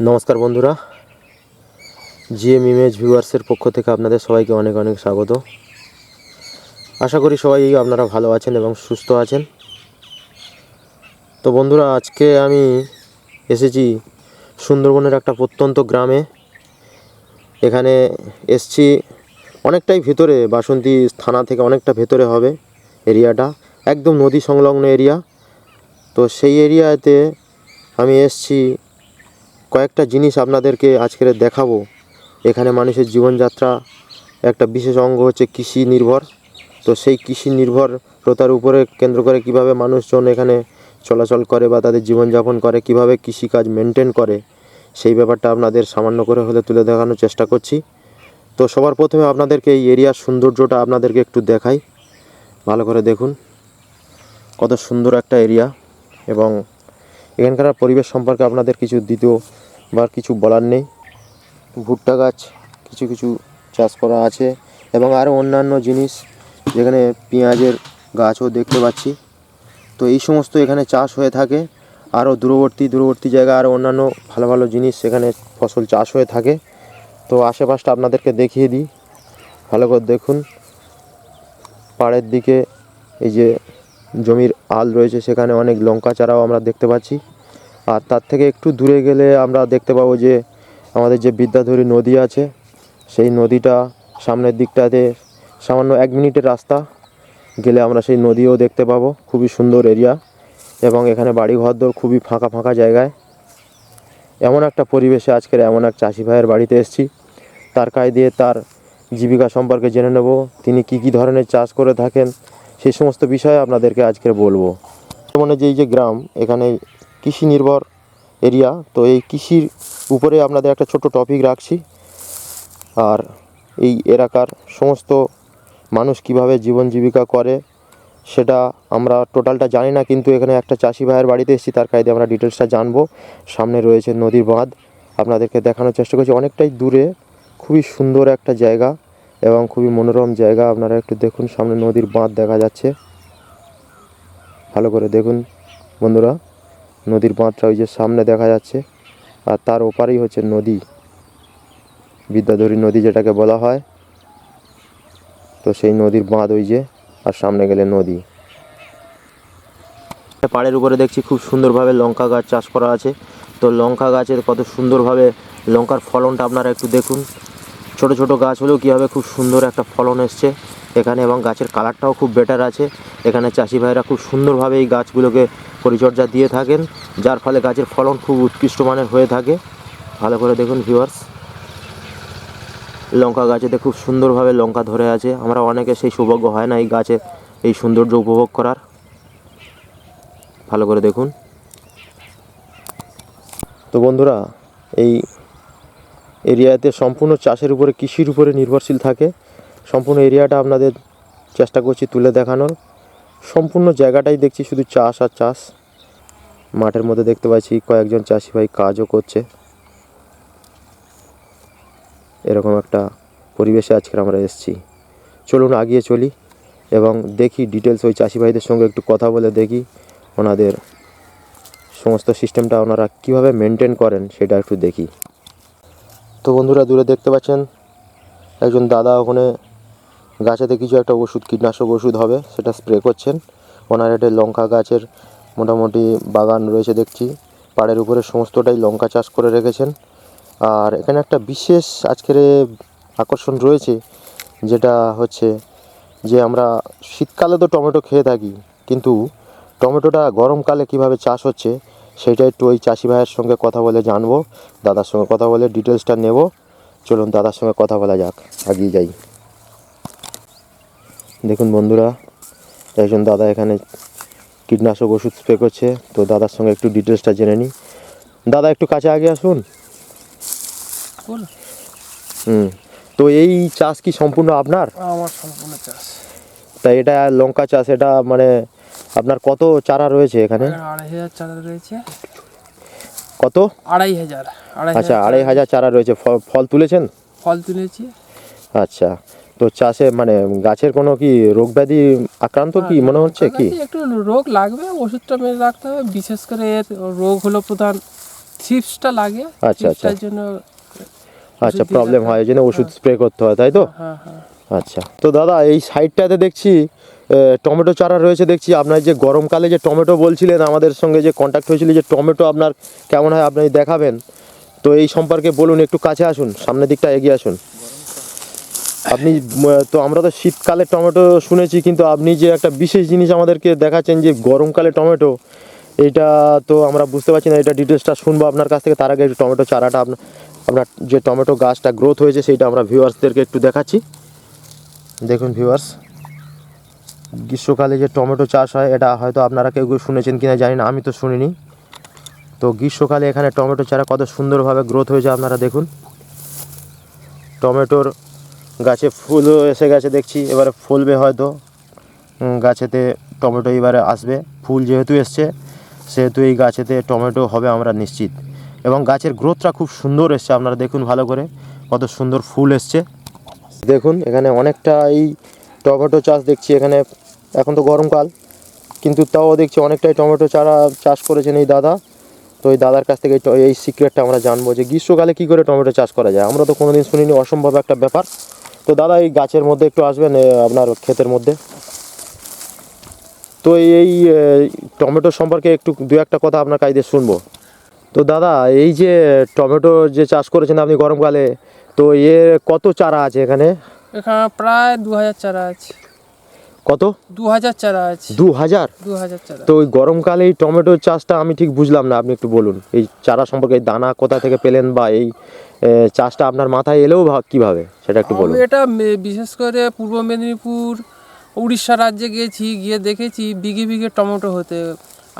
নমস্কার বন্ধুরা, GM image ভিউয়ার্সের পক্ষ থেকে আপনাদের সবাইকে অনেক অনেক স্বাগত। আশা করি সবাই আপনারা ভালো আছেন এবং সুস্থ আছেন। তো বন্ধুরা, আজকে আমি এসেছি সুন্দরবনের একটা প্রত্যন্ত গ্রামে। এখানে এসছি অনেকটাই ভেতরে, বাসন্তী থানা থেকে অনেকটা ভেতরে হবে এরিয়াটা, একদম নদী সংলগ্ন এরিয়া। তো সেই এরিয়াতে আমি এসছি, কয়েকটা জিনিস আপনাদেরকে আজকে দেখাবো। এখানে মানুষের জীবনযাত্রা একটা বিশেষ অঙ্গ হচ্ছে কৃষি নির্ভর। তো সেই কৃষি নির্ভরতার উপরে কেন্দ্র করে কিভাবে মানুষজন এখানে চলাচল করে বা তাদের জীবনযাপন করে, কিভাবে কৃষিকাজ মেনটেন করে, সেই ব্যাপারটা আপনাদের সামান্য করে হলে তুলে দেখানোর চেষ্টা করছি। তো সবার প্রথমে আপনাদেরকে এই এরিয়ার সৌন্দর্যটা আপনাদেরকে একটু দেখাই। ভালো করে দেখুন কত সুন্দর একটা এরিয়া, এবং এখানকার পরিবেশ সম্পর্কে আপনাদের কিছু দ্বিতীয় বা কিছু বলার নেই। ভুট্টা গাছ কিছু কিছু চাষ করা আছে, এবং আরও অন্যান্য জিনিস, যেখানে পেঁয়াজের গাছও দেখতে পাচ্ছি। তো এই সমস্ত এখানে চাষ হয়ে থাকে। আরও দূরবর্তী জায়গায় আরও অন্যান্য ভালো ভালো জিনিস এখানে ফসল চাষ হয়ে থাকে। তো আশেপাশটা আপনাদেরকে দেখিয়ে দিই, ভালো করে দেখুন। পাড়ের দিকে এই যে জমির আল রয়েছে, সেখানে অনেক লঙ্কা চারাও আমরা দেখতে পাচ্ছি। আর তার থেকে একটু দূরে গেলে আমরা দেখতে পাবো যে আমাদের যে বিদ্যাধরী নদী আছে, সেই নদীটা সামনের দিকটাতে সামান্য 1 মিনিটের রাস্তা গেলে আমরা সেই নদীও দেখতে পাবো। খুবই সুন্দর এরিয়া, এবং এখানে বাড়ি ঘরদোর খুবই ফাঁকা ফাঁকা জায়গায়। এমন একটা পরিবেশে আজকের এমন এক চাষি ভাইয়ের বাড়িতে এসেছি। তার কাছ দিয়ে তার জীবিকা সম্পর্কে জেনে নেব, তিনি কি কি ধরনের চাষ করে থাকেন, সেই সমস্ত বিষয়ে আপনাদেরকে আজকে বলবো। মানে যে এই যে গ্রাম, এখানে কৃষি নির্ভর এরিয়া। তো এই কৃষির উপরে আপনাদের একটা ছোট টপিক রাখছি। আর এই এলাকার সমস্ত মানুষ কিভাবে জীবন জীবিকা করে সেটা আমরা টোটালটা জানি না, কিন্তু এখানে একটা চাষি ভাইয়ের বাড়িতে এসেছি, তার কাছে আমরা ডিটেলসটা জানবো। সামনে রয়েছে নদীর বাঁধ, আপনাদেরকে দেখানোর চেষ্টা করছি। অনেকটাই দূরে, খুবই সুন্দর একটা জায়গা এবং খুবই মনোরম জায়গা। আপনারা একটু দেখুন, সামনে নদীর বাঁধ দেখা যাচ্ছে। ভালো করে দেখুন বন্ধুরা, নদীর বাঁধটা ওই যে সামনে দেখা যাচ্ছে, আর তার ওপারেই হচ্ছে নদী, বিদ্যাধরী নদী যেটাকে বলা হয়। তো সেই নদীর বাঁধ ওই যে, আর সামনে গেলে নদী। পাড়ের উপরে দেখছি খুব সুন্দরভাবে লঙ্কা গাছ চাষ করা আছে। তো লঙ্কা গাছের কত সুন্দরভাবে লঙ্কার ফলনটা আপনারা একটু দেখুন। ছোট ছোট গাছ হলেও কীভাবে খুব সুন্দর একটা ফলন এসছে এখানে, এবং গাছের কালারটাও খুব বেটার আছে। এখানে চাষি ভাইরা খুব সুন্দরভাবে এই গাছগুলোকে পরিচর্যা দিয়ে থাকেন, যার ফলে গাছের ফলন খুব উৎকৃষ্ট মানের হয়ে থাকে। ভালো করে দেখুন ভিউয়ার্স, লঙ্কা গাছেতে খুব সুন্দরভাবে লঙ্কা ধরে আছে। আমরা অনেকে সেই সৌভাগ্য হয় না এই গাছে এই সৌন্দর্য উপভোগ করার। ভালো করে দেখুন। তো বন্ধুরা, এই এরিয়াতে সম্পূর্ণ চাষের উপরে, কৃষির উপরে নির্ভরশীল থাকে। সম্পূর্ণ এরিয়াটা আপনাদের চেষ্টা করছি তুলে দেখানোর। সম্পূর্ণ জায়গাটাই দেখছি শুধু চাষ আর চাষ। মাঠের মধ্যে দেখতে পাচ্ছি কয়েকজন চাষি ভাই কাজও করছে। এরকম একটা পরিবেশে আজকে আমরা এসেছি। চলুন আগিয়ে চলি এবং দেখি ডিটেলস, ওই চাষি ভাইদের সঙ্গে একটু কথা বলে দেখি ওনাদের সমস্ত সিস্টেমটা ওনারা কীভাবে মেনটেন করেন সেটা একটু দেখি। তো বন্ধুরা, দূরে দেখতে পাচ্ছেন একজন দাদা ওখানে গাছেতে কিছু একটা ওষুধ, কীটনাশক ওষুধ হবে, সেটা স্প্রে করছেন। ওনার একটা লঙ্কা গাছের মোটামুটি বাগান রয়েছে দেখছি। পাড়ের উপরে সমস্তটাই লঙ্কা চাষ করে রেখেছেন। আর এখানে একটা বিশেষ আজকের আকর্ষণ রয়েছে, যেটা হচ্ছে যে আমরা শীতকালে তো টমেটো খেয়ে থাকি, কিন্তু টমেটোটা গরমকালে কিভাবে চাষ হচ্ছে সেটা একটু ওই চাষি ভাইয়ের সঙ্গে কথা বলে জানবো, দাদার সঙ্গে কথা বলে ডিটেলসটা নেব। চলুন দাদার সঙ্গে কথা বলা যাক, এগিয়ে যাই। দেখুন বন্ধুরা, একজন দাদা এখানে কীটনাশক ওষুধ স্প্রে করছে। তো দাদার সঙ্গে একটু ডিটেলসটা জেনে নিই। দাদা একটু কাছে আগে আসুন। তো এই চাষ কি সম্পূর্ণ আপনার? আমার সম্পূর্ণ চাষ। তাই এটা লঙ্কা চাষ, এটা মানে আপনার কত চারা রয়েছে এখানে? 2,500 চারা রয়েছে। কত? 2,500। আচ্ছা, 2,500 চারা রয়েছে। ফল তুলেছেন? ফল তুলেছি। আচ্ছা, তো চাষে মানে গাছের কোনো কি রোগ ব্যাধি আক্রান্ত কি মনে হচ্ছে কি? একটু রোগ লাগবে, ওষুধটা মেরে রাখতে হবে। বিশেষ করে রোগ হলো প্রধান থ্রিপসটা লাগে, আচ্ছা, আচ্ছা। থ্রিপসটার জন্য আচ্ছা, দিয়ে প্রবলেম রাখা। হয়, এই জন্য ওষুধ স্প্রে করতে হয়, তাই তো? হ্যাঁ হ্যাঁ। আচ্ছা, তো দাদা এই সাইডটাতে দেখছি টমেটো চারা রয়েছে দেখছি। আপনার যে গরমকালে যে টমেটো বলছিলেন, আমাদের সঙ্গে যে কন্ট্যাক্ট হয়েছিল, যে টমেটো আপনার কেমন হয় আপনি দেখাবেন, তো এই সম্পর্কে বলুন, একটু কাছে আসুন, সামনের দিকটা এগিয়ে আসুন আপনি। তো আমরা তো শীতকালে টমেটো শুনেছি, কিন্তু আপনি যে একটা বিশেষ জিনিস আমাদেরকে দেখাচ্ছেন যে গরমকালে টমেটো, এইটা তো আমরা বুঝতে পারছি না। এটা ডিটেলসটা শুনবো আপনার কাছ থেকে। তার আগে একটু টমেটো চারাটা আপনার যে টমেটো গাছটা গ্রোথ হয়েছে সেইটা আমরা ভিউয়ার্সদেরকে একটু দেখাচ্ছি। দেখুন ভিউয়ার্স, গ্রীষ্মকালে যে টমেটো চাষ হয়, এটা হয়তো আপনারা কেউ কেউ শুনেছেন কিনা জানি না, আমি তো শুনিনি। তো গ্রীষ্মকালে এখানে টমেটো চারা কত সুন্দরভাবে গ্রোথ হয়েছে আপনারা দেখুন। টমেটোর গাছে ফুলও এসে গেছে দেখছি, এবারে ফলবে হয়তো গাছেতে টমেটো, এবারে আসবে ফুল যেহেতু এসছে, সেহেতু এই গাছেতে টমেটো হবে আমরা নিশ্চিত। এবং গাছের গ্রোথটা খুব সুন্দর এসছে, আপনারা দেখুন ভালো করে কত সুন্দর ফুল এসছে। দেখুন এখানে অনেকটা এই টমেটো চাষ দেখছি এখানে। এখন তো গরমকাল, কিন্তু তাও দেখছি অনেকটাই টমেটো চারা চাষ করেছেন এই দাদা। তো এই দাদার কাছ থেকে এই সিক্রেটটা আমরা জানবো যে গ্রীষ্মকালে কী করে টমেটো চাষ করা যায়। আমরা তো কোনোদিন শুনিনি, অসম্ভব একটা ব্যাপার। তো দাদা এই গাছের মধ্যে একটু আসবেন, আপনার ক্ষেতের মধ্যে। তো এই টমেটো সম্পর্কে একটু দু একটা কথা আপনার কাছ দিয়ে শুনবো। তো দাদা এই যে টমেটো যে চাষ করেছেন আপনি গরমকালে, তো এর কত চারা আছে এখানে? এখানে প্রায় 2000 চারা আছে। কত? 2000 চারা আছে। 2000? 2000 চারা। তো ওই গরমকালে এই টমেটো চাষটা আমি ঠিক বুঝলাম না, আপনি একটু বলুন এই চারা সম্পর্কে। এই দানা কোথা থেকে পেলেন, বা এই চাষটা আপনার মাথায় এলেও কিভাবে, সেটা একটু বলুন। আমি এটা বিশেষ করে পূর্ব মেদিনীপুর, উড়িষ্যা রাজ্যে গিয়েছি, গিয়ে দেখেছি বিঘে বিঘে টমেটো হতে।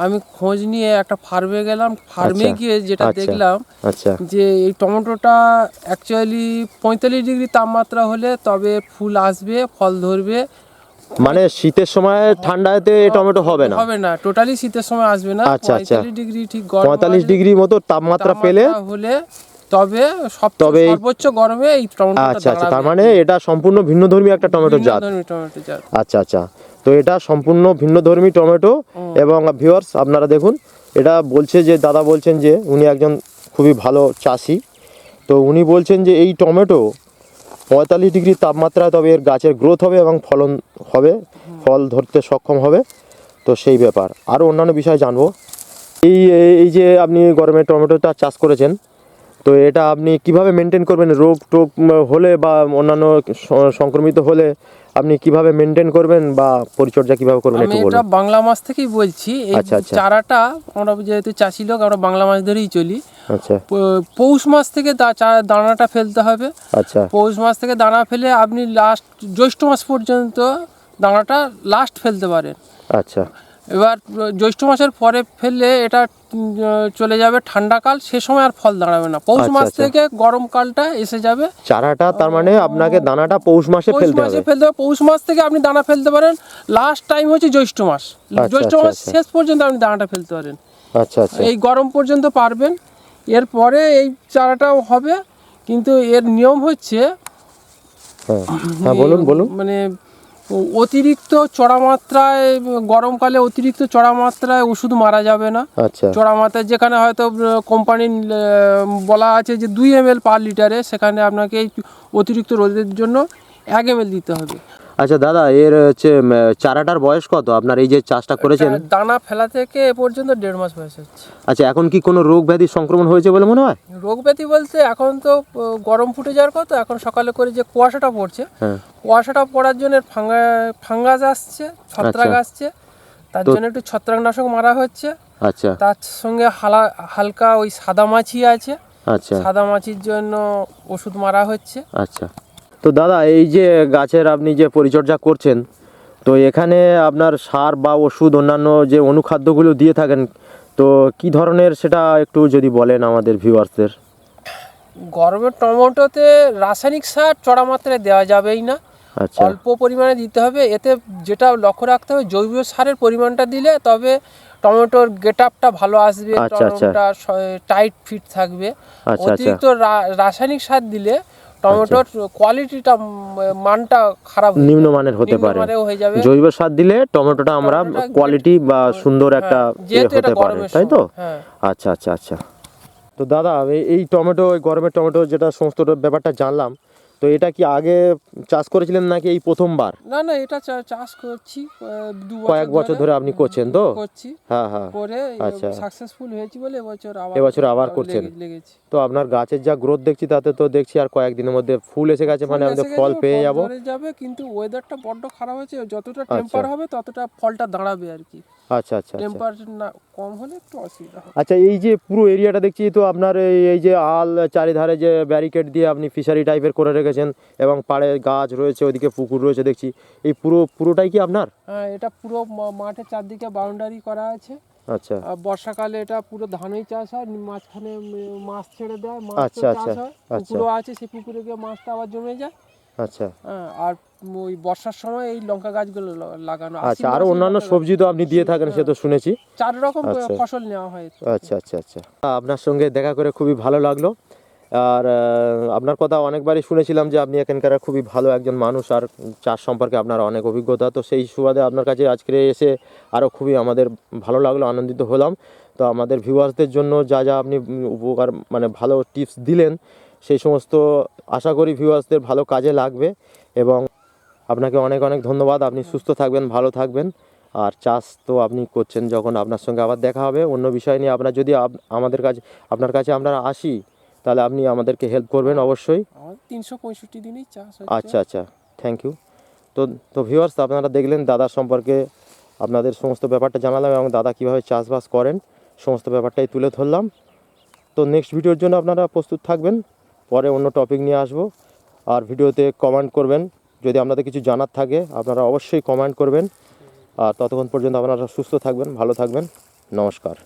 আমি খোঁজ নিয়ে একটা ফার্মে গেলাম, ফার্মে আচ্ছা, গিয়ে যেটা আচ্ছা, দেখলাম আচ্ছা, যে এই টমেটোটা অ্যাকচুয়ালি 45 ডিগ্রি তাপমাত্রা হলে তবে ফুল আসবে, ফল ধরবে। মানে শীতের সময় ঠান্ডাতে টমেটো হবে না? হবে না, টোটালি শীতের সময় আসবে না। আচ্ছা, আচ্ছা। 45 ডিগ্রি ঠিক গরম 45 ডিগ্রি মতো তাপমাত্রা পেলে হলে তবে তবে সর্বোচ্চ গরমে এই টমেটোটা আচ্ছা, আচ্ছা, তার মানে এটা সম্পূর্ণ ভিন্নধর্মী একটা টমেটো জাত। টমেটো জাত। আচ্ছা, আচ্ছা। তো এটা সম্পূর্ণ ভিন্নধর্মী টমেটো। এবং ভিউয়ার্স আপনারা দেখুন, এটা বলছে যে দাদা বলছেন যে উনি একজন খুবই ভালো চাষি। তো উনি বলছেন যে এই টমেটো 45 ডিগ্রি তাপমাত্রায় তবে এর গাছের গ্রোথ হবে এবং ফলন হবে, ফল ধরতে সক্ষম হবে। তো সেই ব্যাপার আরও অন্যান্য বিষয় জানবো। এই এই যে আপনি গরমে টমেটোটা চাষ করেছেন, তো এটা আপনি কিভাবে মেনটেন করবেন? রোগ টোগ হলে বা অন্যান্য সংক্রমিত হলে আপনি কিভাবে মেনটেন করবেন বা পরিচর্যা কিভাবে করবেন আমি একটু এটা বলুন। বাংলা মাছ থেকেই বলছি। এই আচ্ছা, আচ্ছা। চারাটা আমরা যেহেতু চাষি লোক, আমরা বাংলা মাছ ধরেই চলি। আচ্ছা, পৌষ মাস থেকে দানাটা ফেলতে হবে। আচ্ছা, পৌষ মাস থেকে দানা ফেলে আপনি লাস্ট জ্যৈষ্ঠ মাস পর্যন্ত দানাটা লাস্ট ফেলতে পারেন। আচ্ছা, এবার জ্যৈষ্ঠ মাসের পরে ফেললে এটা চলে যাবে ঠান্ডাকাল, সে সময় আর ফল দাঁড়াবে না। পৌষ আচ্ছা, মাস আচ্ছা। থেকে গরমকালটা এসে যাবে। চারাটা তার মানে আপনাকে দানাটা পৌষ মাসে পৌষ ফেলতে মাসে হবে? ফেলতে হবে। পৌষ মাস থেকে আপনি দানা ফেলতে পারেন। লাস্ট টাইম হচ্ছে জ্যৈষ্ঠ মাস। জ্যৈষ্ঠ আচ্ছা, মাস আচ্ছা। শেষ পর্যন্ত আপনি দানাটা ফেলতে পারেন। আচ্ছা, আচ্ছা। এই গরম পর্যন্ত পারবেন। এরপরে এই চারাটাও হবে, কিন্তু এর নিয়ম হচ্ছে হ্যাঁ, হ্যাঁ, বলুন বলুন। মানে অতিরিক্ত চড়া মাত্রায়, গরমকালে অতিরিক্ত চড়া মাত্রায় ওষুধ মারা যাবে না। আচ্ছা, চড়া মাত্রায় যেখানে হয়তো কোম্পানির বলা আছে যে 2 ml পার লিটারে, সেখানে আপনাকে এই অতিরিক্ত রোদের জন্য 1 ml দিতে হবে। আচ্ছা দাদা, এর হচ্ছে চারাটার বয়স কত আপনার এই যে চাষটা করেছেন? দানা ফেলা থেকে এ পর্যন্ত 1.5 মাস বয়স হচ্ছে। আচ্ছা, এখন কি কোনো রোগ ব্যাধি সংক্রমণ হয়েছে বলে মনে হয়? রোগ ব্যাধি বলতে এখন তো গরম ফুটে যাওয়ার কথা, এখন সকালে করে যে কুয়াশাটা পড়ছে, হ্যাঁ, কুয়াশাটা পড়ার জন্য ফাঙ্গাস আসছে, ছত্রাক আসছে। তার জন্য একটু ছত্রাকনাশক মারা হচ্ছে। আচ্ছা, তার সঙ্গে হালকা ওই সাদা মাছি আছে, আচ্ছা, সাদা মাছির জন্য ওষুধ মারা হচ্ছে। আচ্ছা। তো দাদা এই যে গাছের আপনি যে পরিচর্যা করছেন, তো এখানে আপনার সার বা ওষুধ অন্যান্য যে অনুখাদ্যগুলো দিয়ে থাকেন, তো কি ধরনের সেটা একটু যদি বলেন আমাদের ভিউয়ার্সদের। গরমের টমেটোতে রাসায়নিক সার চড়া মাত্রায় দেওয়া যাবেই না, আচ্ছা, অল্প পরিমাণে দিতে হবে। এতে যেটা লক্ষ্য রাখতে হবে, জৈব সারের পরিমাণটা দিলে তবে টমেটোর গেট আপটা ভালো আসবে, আচ্ছা, আচ্ছা। টমেটোটা টাইট ফিট থাকবে। আচ্ছা, অতিরিক্ত রাসায়নিক সার দিলে টমেটোর কোয়ালিটিটা, মানটা খারাপ হয়ে নিম্নমানের হতে পারে। নিম্নমানেও হয়ে যাবে। জৈব সার দিলে টমেটোটা আমরা কোয়ালিটি বা সুন্দর একটা যেহেতু হতে এটা পারে, গরমের তাই তো? সময়, হ্যাঁ। আচ্ছা, আচ্ছা, আচ্ছা। তো তো দাদা এই টমেটো, এই গরমের টমেটো যেটা সমস্ত ব্যাপারটা জানলাম, তো এটা কি আগে চাষ করেছিলেন নাকি এই প্রথমবার? না না, এটা চাষ করছি 2 কয়েক বছর ধরে আপনি করছেন তো? করছি। হ্যাঁ হ্যাঁ। করে আচ্ছা। সাকসেসফুল হয়েছি বলে এবছর আবার করছেন? লেগেছি। তো আপনার গাছের যা গ্রোথ দেখছি তাতে তো দেখছি আর কয়েকদিনের মধ্যে ফুল এসে গেছে, মানে ফুল আমাদের এসে ফল গেছে, পেয়ে ফল যাব। ধরে যাবে, কিন্তু ওয়েদারটা বড্ড খারাপ হয়েছে, যতটা টেম্পার হবে ততটা ফলটা দাঁড়াবে আর কি। আচ্ছা আচ্ছা আচ্ছা। টেম্পার না কম হলে একটু অসুবিধা হবে। আচ্ছা, এই যে পুরো এরিয়াটা দেখছি তো আপনার এই যে আল চারিধারে যে ব্যারিকেড দিয়ে আপনি ফিশারি টাইপের করে রেখেছেন এবং পাড়ে গাছ রয়েছে, ওইদিকে পুকুর রয়েছে দেখছি, এই পুরোটাই কি আপনার? হ্যাঁ, এটা পুরো মাঠের চারদিকে বাউন্ডারি করা আছে। আচ্ছা আর বর্ষাকালে এটা পুরো ধানই চাষ হয়, মাঝখানে মাছ ছেড়ে দেয়, মাছ আচ্ছা চাষ আচ্ছা হয়। আচ্ছা পুকুরও আছে, সেই পুকুরে গিয়ে মাছটা আবার জমে যায়। আচ্ছা হ্যাঁ, আর ওই বর্ষার সময় এই লঙ্কা গাছগুলো লাগানো। আচ্ছা। আরো অন্যান্য সবজি তো আপনি দিয়ে থাকেন, সে তো শুনেছি। 4 রকম আচ্ছা। ফসল নেওয়া হয় এর থেকে। আচ্ছা আচ্ছা আচ্ছা। আপনার সঙ্গে দেখা করে খুবই ভালো লাগলো। আর আপনার কথা অনেকবারই শুনেছিলাম যে আপনি এখানকার খুবই ভালো একজন মানুষ, আর চাষ সম্পর্কে আপনার অনেক অভিজ্ঞতা। তো সেই সুবাদে আপনার কাছে আজকে এসে আরও খুবই আমাদের ভালো লাগলো, আনন্দিত হলাম। তো আমাদের ভিউয়ার্সদের জন্য যা যা আপনি উপকার মানে ভালো টিপস দিলেন, সেই সমস্ত আশা করি ভিউয়ার্সদের ভালো কাজে লাগবে। এবং আপনাকে অনেক অনেক ধন্যবাদ। আপনি সুস্থ থাকবেন, ভালো থাকবেন। আর চাষ তো আপনি করছেন, যখন আপনার সঙ্গে আবার দেখা হবে অন্য বিষয় নিয়ে, আপনার যদি আপনার কাছে আমরা আসি, তাহলে আপনি আমাদেরকে হেল্প করবেন অবশ্যই। আমার 365 দিনই চাষ হচ্ছে। আচ্ছা আচ্ছা, থ্যাংক ইউ। তো ভিউয়ার্স, আপনারা দেখলেন দাদার সম্পর্কে, আপনাদের সমস্ত ব্যাপারটা জানালাম এবং দাদা কীভাবে চাষবাস করেন সমস্ত ব্যাপারটাই তুলে ধরলাম। তো নেক্সট ভিডিওর জন্য আপনারা প্রস্তুত থাকবেন, পরে অন্য টপিক নিয়ে আসবো। আর ভিডিওতে কমেন্ট করবেন, যদি আপনাদের কিছু জানার থাকে আপনারা অবশ্যই কমেন্ট করবেন। আর ততক্ষণ পর্যন্ত আপনারা সুস্থ থাকবেন, ভালো থাকবেন। নমস্কার।